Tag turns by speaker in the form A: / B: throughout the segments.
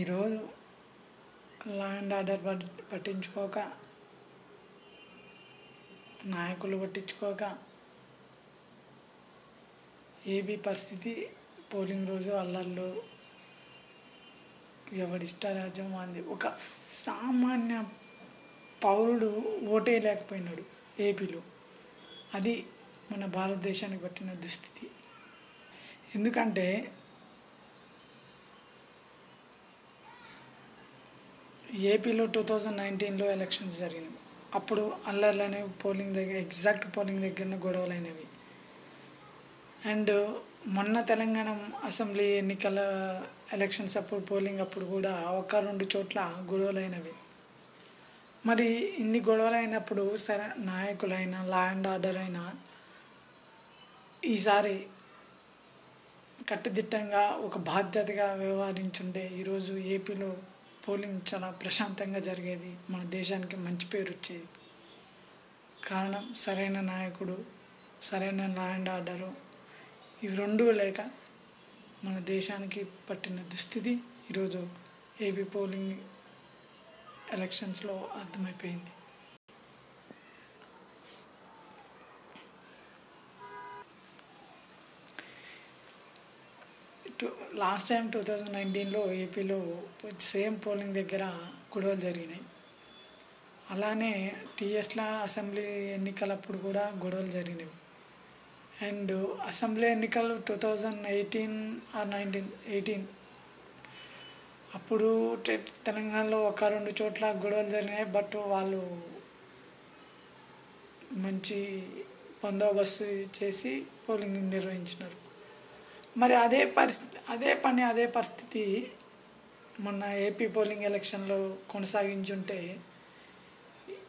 A: ఈరోజు law and order పట్టించుకోక, నాయకులు పట్టించుకోక, AB పరిస్థితి పోలింగ్ రోజు అల్లర్లు, ఎవడిష్టారాజ్యం అంది. ఒక సామాన్య పౌరుడు ఓటేయలేకపోయినాడు ఏపీలో. అది మన భారతదేశానికి పట్టిన దుస్థితి. ఎందుకంటే ఏపీలో 2019లో ఎలక్షన్స్ జరిగినవి. అప్పుడు అల్లర్లు అనేవి పోలింగ్ దగ్గర, ఎగ్జాక్ట్ పోలింగ్ దగ్గరనే గొడవలు అయినవి. అండ్ మొన్న తెలంగాణ అసెంబ్లీ ఎన్నికల ఎలక్షన్స్ అప్పుడు పోలింగ్ అప్పుడు కూడా 1-2 చోట్ల గొడవలు అయినవి. మరి ఇన్ని గొడవలు అయినప్పుడు సరే, నాయకులైనా లా అండ్ ఆర్డర్ అయినా ఈసారి కట్టుదిట్టంగా ఒక బాధ్యతగా వ్యవహరించుంటే ఈరోజు ఏపీలో పోలింగ్ చాలా ప్రశాంతంగా జరిగేది. మన దేశానికి మంచి పేరు వచ్చేది. కారణం సరైన నాయకుడు, సరైన లా అండ్ ఆర్డరు, ఇవి రెండూ లేక మన దేశానికి పట్టిన దుస్థితి ఈరోజు ఏపీ పోలింగ్ ఎలక్షన్స్లో అర్థమైపోయింది. లాస్ట్ టైం 2019లో ఏపీలో సేమ్ పోలింగ్ దగ్గర గొడవలు జరిగినాయి. అలానే టీఎస్లా అసెంబ్లీ ఎన్నికలప్పుడు కూడా గొడవలు జరిగినవి. అండ్ అసెంబ్లీ ఎన్నికలు 2018 ఆర్ 18 అప్పుడు తెలంగాణలో 1-2 చోట్ల గొడవలు జరిగినాయి. బట్ వాళ్ళు మంచి బందోబస్తు చేసి పోలింగ్ నిర్వహించినారు. మరి అదే పరిస్థితి మొన్న ఏపీ పోలింగ్ ఎలక్షన్లో కొనసాగించుంటే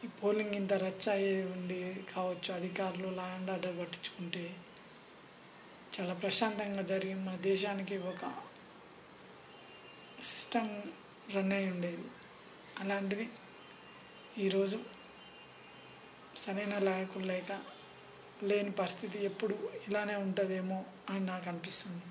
A: ఈ పోలింగ్ ఇంత రచ్చ అయ్యేది ఉండి కావచ్చు. అధికారులు లా అండ్ ఆర్డర్ పట్టించుకుంటే చాలా ప్రశాంతంగా జరిగి మన దేశానికి ఒక సిస్టమ్ రన్ అయి ఉండేది. అలాంటిది ఈరోజు సరైన నాయకులు లేని పరిస్థితి ఎప్పుడు ఇలానే ఉంటుందేమో అని నాకు అనిపిస్తుంది.